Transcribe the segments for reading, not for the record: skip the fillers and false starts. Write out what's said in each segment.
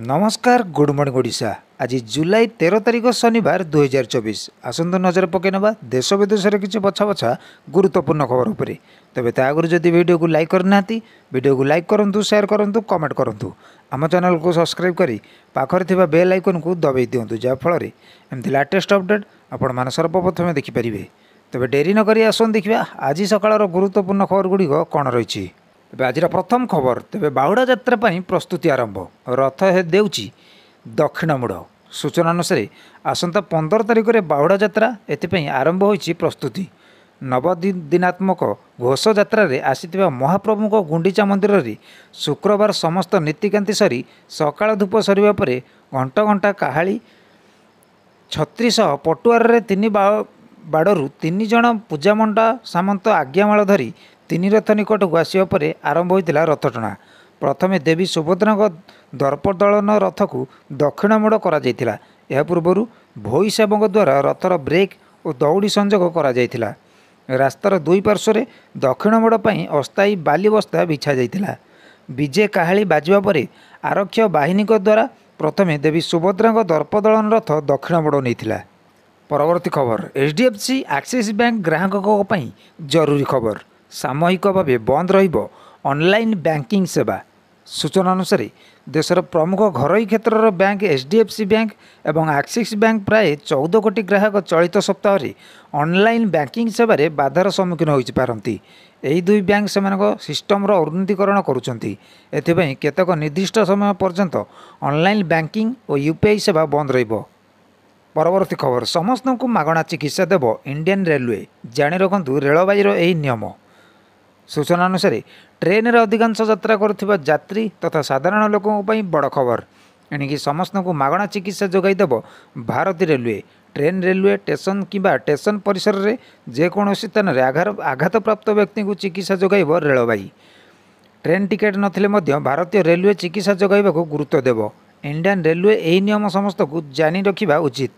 नमस्कार good morning Odisha. आज जुलाई 13 तारिख शनिवार 2024। आसंत नजर पकईना देश विदेश किसी बछा बछा गुरुत्वपूर्ण खबर उपरे। तेज आगुरी जदि वीडियो को लाइक करना वीडियो को लाइक करूँ, शेयर करूँ, कमेंट करूँ, आम चैनल को सब्सक्राइब करी पाखरे थिबा बेल आइकन को दबाई दिंतु, जहाँफल एमती लेटेस्ट अपडेट आपण मैंने सर्वप्रथम देखिपारे। तेज डेरी नक आसन देखा आज सकाळ गुरुत्वपूर्ण खबर गुड़िक कौन रही। आज प्रथम खबर तेरे बाहुड़ा यात्रा प्रस्तुति आरंभ। रथ देउची दक्षिण मोड़। सूचना अनुसार आसंता 15 तारिख में बाहुड़ा यात्रा एथपाई आरंभ होईची प्रस्तुति। नवदिनात्मक घोष यात्रा रे आसीथिबा महाप्रभु गुंडीचा मंदिर रे शुक्रवार समस्त नीतिकांति सरी सकाळ धूप सरिबा परे घंटा घंटा काहाली छत्री सह पटुआर रे तीन बाड़ू 3 जन पूजामंडा सामंत आज्ञामाल धरी 3 रथ निकट को आसवा पर आरंभ होता रथ टଣା। प्रथमे देवी सुभद्रा दर्पदलन रथ को दक्षिण मोड़ कर पूर्वर भोई सेवक द्वारा रथर ब्रेक और दौड़ी संजोग कर रास्तार दुई पार्श्वर दक्षिण मोड़ पर अस्थायी बाली बस्ता बिछा जाइथिला। विजे काहाली बाजिबा परे आरक्ष बाहिनी द्वारा प्रथमे देवी सुभद्रा दर्पदलन रथ दक्षिण मोड़ नहीं। परवर्ती खबर एचडीएफसी एक्सिस बैंक ग्राहकों जरूरी खबर। सामूहिक भाव बंद रहिबो ऑनलाइन बैंकिंग सेवा। सूचना अनुसार देशर प्रमुख घरोई क्षेत्र बैंक एचडीएफसी बैंक एवं एक्सिस बैंक प्राय 14 कोटी ग्राहक चलित सप्ताह रे ऑनलाइन बैंकिंग सेवा रे बाधार सम्मुखीन होई पारंती। एही दुई बैंक सेमानक सिस्टम रो उन्नतीकरण करुचंती। एथिपई केतक निर्दिष्ट समय पर्यंत ऑनलाइन बैंकिंग और यूपीआई सेवा बंद रहिबो। परवर्ती खबर समस्त को मागणा चिकित्सा देव इंडियन रेलवे। जाणी रखु रेलवाईर यही नियम। सूचना अनुसार ट्रेन रे अधिकांश यात्रा करुवा यात्री तथा साधारण लोकों बड़ खबर। एणिकी समस्त को मागणा चिकित्सा जोगाई देव भारतीय रेलवे। ट्रेन रेलवे स्टेशन किंबा स्टेशन परिसर में जेकोसी स्थान में आघात प्राप्त व्यक्ति को चिकित्सा जोगाइब रेलवाई। ट्रेन टिकेट नथिले मध्य भारतीय रेलवे चिकित्सा जोगाइबा को गुरुत्व देव। इंडियन रेलवे यही नियम समस्त को जानी रखा उचित।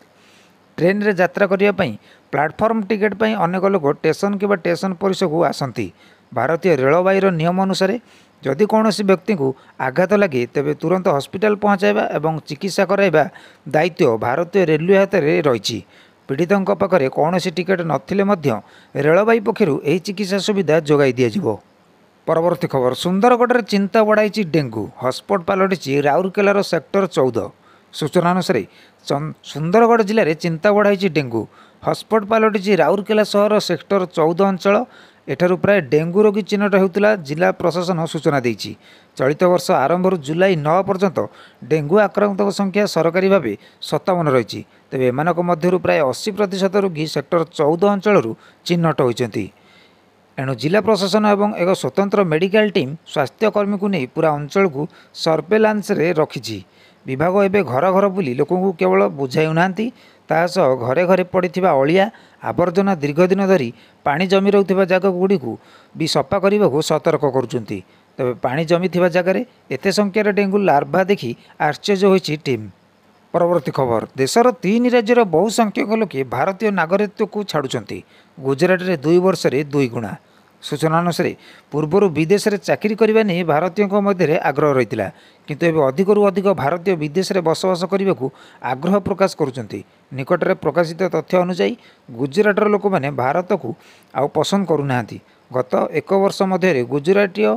ट्रेन रे यात्रा करने प्लाटफर्म टिकेट पर अनेक लोक स्टेशन कि स्टेशन परिसर को आसती। भारतीय रेलवाईर नियम अनुसार जदि कौन व्यक्ति को आघात लगे तेबे तुरंत हॉस्पिटल पहुँचाइबा एवं चिकित्सा कराइबा दायित्व भारतीय रेलवे हाथ में रही। पीड़ितों पाखरे कौन टिकेट नथिले मध्य रेलवाई पक्षरु एही चिकित्सा सुविधा जोगाई दियाजिबो। परवर्ती खबर सुंदरगढ़ चिंता बढ़ाई डेंगू। हॉटस्पॉट पलटि राउरकेलार सेक्टर 14। सूचना अनुसार सुंदरगढ़ जिले में चिंता बढ़ाई डेंगू। हॉटस्पॉट पलटि राउरकेला सहर सेक्टर 14 अंचल। एठारू प्राय डेंगू रोगी चिन्हट होता जिला प्रशासन सूचना देती। चलित वर्ष आरंभ जुलाई 9 पर्यंत डेंगू आक्रांत संख्या सरकारी भाव 57 रही। तेज एम मध्य प्राय 80% रोगी सेक्टर 14 अंचल चिन्हट होती। एणु जिला प्रशासन एवं एक स्वतंत्र मेडिकल टीम स्वास्थ्यकर्मी को नहीं पूरा अंचल को सर्वेलांस रे रखी। विभाग एवं घर घर बुली लोकों को केवल बुझाऊना तासह घरे घरे पड़ी अलिया आवर्जना दीर्घ दिन धरी पानी जमी रोकथिबा जगह गुड़ी को भी सफा करने को सतर्क करुचंती। तबे पानी जमी थिबा जगह एते संख्यार डेंगू लार्भा देखी आश्चर्य होईची टीम। परवर्ती खबर देशर 3 राज्यर बहु संख्यक लोके भारतीय नागरिकत्व को छाड़ुचंती। गुजरात रे 2 वर्ष रे 2 गुणा। सूचना अनुसार पूर्वर विदेश में चाकरी करने नहीं भारतीयों मध्य आग्रह रही है, किंतु एवं अधिकरू अधिक भारतीय विदेश में बसवास करने को आग्रह प्रकाश करुँच। निकट में प्रकाशित तथ्य अनुसार गुजराटर लोक मैंने भारत को आउ पसंद करूना। गत 1 वर्ष मध्य गुजरातीय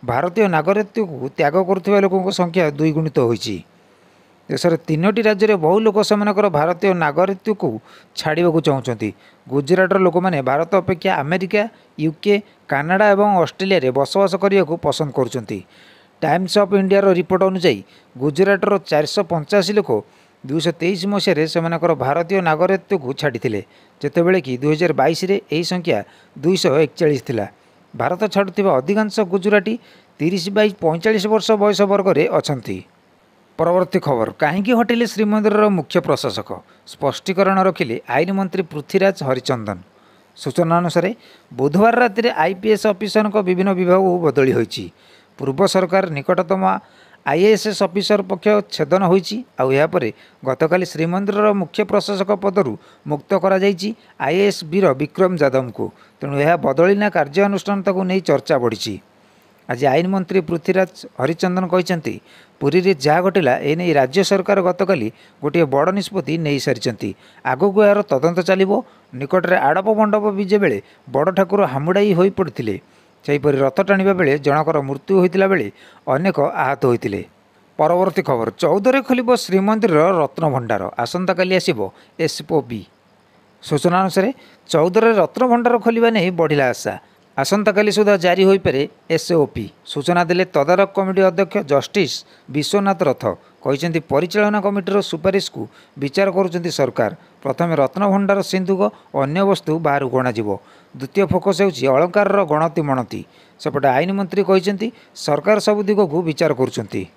भारतीय नागरिकत्व को त्याग करुवा लोकों संख्या 2 गुणित होईची। देशर 3टी राज्य में बहु लोक सेमानकर भारतीय नागरिकत्व को छाड़क चाहते। गुजराटर लोक मैंने भारत अपेक्षा अमेरिका, यूके, कानाडा और ऑस्ट्रेलिया रे बसवास करने को पसंद करुँच। टाइम्स ऑफ इंडिया रिपोर्ट अनुसार गुजराटर 485 लोक 2023 मसीह से भारतीय नागरिकत्व को छाड़ी जितेबले कि 2022 में यही संख्या 241 थिला। भारत छाड़ुवा अधिकांश गुजराती 30-45 वर्ष बयस वर्ग में अच्छा। परवर्ती खबर कहीं हटिले श्रीमंदिर मुख्य प्रशासक। स्पष्टीकरण रखिले आईन मंत्री पृथ्वीराज हरिचंदन। सूचना अनुसार बुधवार राति आईपीएस ऑफिसर विभिन्न विभाग बदली होईची। पूर्व सरकार निकटतम आईएएस ऑफिसर पक्ष छेदन होईची। आउे गतकाली श्रीमंदिर मुख्य प्रशासक पदरु मुक्त करा जायची आईएएस वीर विक्रम जादव को। तेणु यह बदलिना कार्यानुष्ठान नहीं चर्चा बढ़ी। आज आईन मंत्री पृथ्वीराज हरिचंदन कहते पुरी रे जहाँ घटिला एने राज्य सरकार गतकाली गोटे बड़ निष्पत्ति नहीं सारी आगक यार तदंत चलो। निकटरे आड़प मंडप विजे बेले बड़ ठाकुर हामुड़ाई हो पड़ते सेहीपरि रथ टाणिबा बेले जनकर मृत्यु होइतिला बेले अनेक आहत होइतिले। परवर्ती खबर 14 खोलिब श्रीमंदिर रत्न भंडार आसंता काली आसिबो एसओपी। सूचना अनुसार 14 रत्न भंडार खोलिबा नहीं बढ़िला आशा आसंता काली सुधा जारी होई पारे एसओपी। सूचना देले तदारक कमिटी अध्यक्ष जस्टिस विश्वनाथ रथ कहते परिचालना कमिटीर सुपारिश को विचार करुँच सरकार। प्रथम रत्न भंडार सिंधुक अन्य वस्तु बाहर गणाजिबो। द्वितीय फोकस होउछि अलंकार गणति मणति। सेपटे आईन मंत्री कहते सरकार सबु दिग को विचार करुछंती।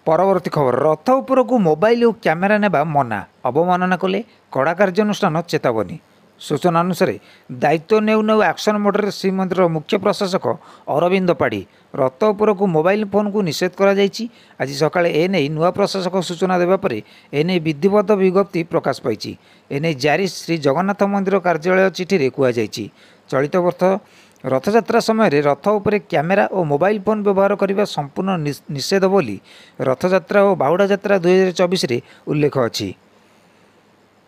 परवर्ती खबर रथ उपरकू मोबाइल और कैमेरा नेबा मना अवमानना कले कड़ा कार्यानुष्ठान चेतावनी। सूचना अनुसार दायित्व नेउ नेउ एक्शन मोड्रे श्रीमंदिर मुख्य प्रशासक अरविंद पाढ़ी रथ उपरकू मोबाइल फोन को निषेध करा जायछि। आज सकाळे एने नुआ प्रशासक सूचना देबा परे एने विधिवत विज्ञप्ति प्रकाश पाइछि। एने जारी श्री जगन्नाथ मंदिर कार्यालय चिठी रे कुआ जायछि चलित वर्ष रथयात्रा समय रथ उपरे कैमेरा और मोबाइल फोन व्यवहार करने संपूर्ण निषेध बोली रथयात्रा और बाहुड़ा यात्रा 2024 रे उल्लेख अछि।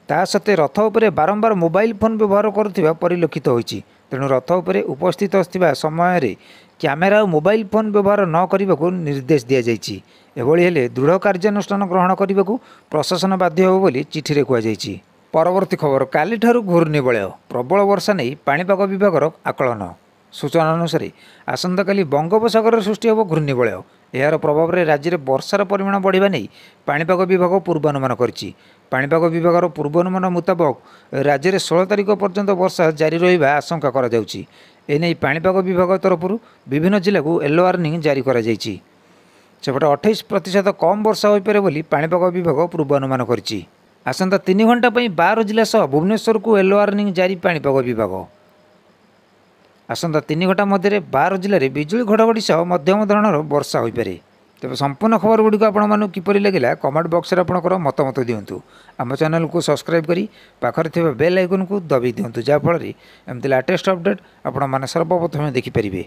ता सत्वे रथ उपरे बारंबार मोबाइल फोन व्यवहार करुवा परिलक्षित होइछि। तेणु रथ उपरे उपस्थित आसथिबा समय कैमेरा और मोबाइल फोन व्यवहार न करने को निर्देश दि जाइछि। एभଳି हेले दृढ़ कार्यानुष्ठान ग्रहण करने को प्रशासन बाध्य हो बोली चिठी रे कुआ जाइछि। परवर्ती खबर काली ठारू घूर्णिबलय प्रबल वर्षा नहीं पाणीपाग विभागर आकलन। सूचना अनुसार आसंता काली बंगोपसागर सृष्टि होब घूर्णिबलय। यार प्रभाव में राज्य में वर्षार परिमाण बढ़िबा नहीं पाणीपाग विभाग पूर्वानुमान करिछि। पाणीपाग विभागर पूर्वानुमान मुताबक राज्य में 16 तारिख पर्यंत वर्षा जारी रहिबा आशंका करा जाउछि। एने पाणीपाग विभाग तरफ विभिन्न जिला को येलो वार्निंग जारी करा जाइछि। सेपटे 28% कम वर्षा हो पारे बोली पाणीपाग विभाग पूर्वानुमान करिछि। आसंता 3 घंटा पर 12 जिला सह भुवनेश्वर को येलो वार्निंग जारी पाणीपाग विभाग। आसंता 3 घंटा मध्य 12 जिले में बिजुली घड़घड़ी सह मध्यम धरणर वर्षा हो पारे। तेज संपूर्ण खबर गुड़िक आपण किपरि लगिला कमेंट बॉक्स रे आपणकर मतामत दियंतु। आम चैनल को सब्सक्राइब करी पाखरे थिबा बेल आइकन को दबाई दियंतु जहाँफल एमती लेटेस्ट अपडेट आपण माने सर्वप्रथम देखि परिबे।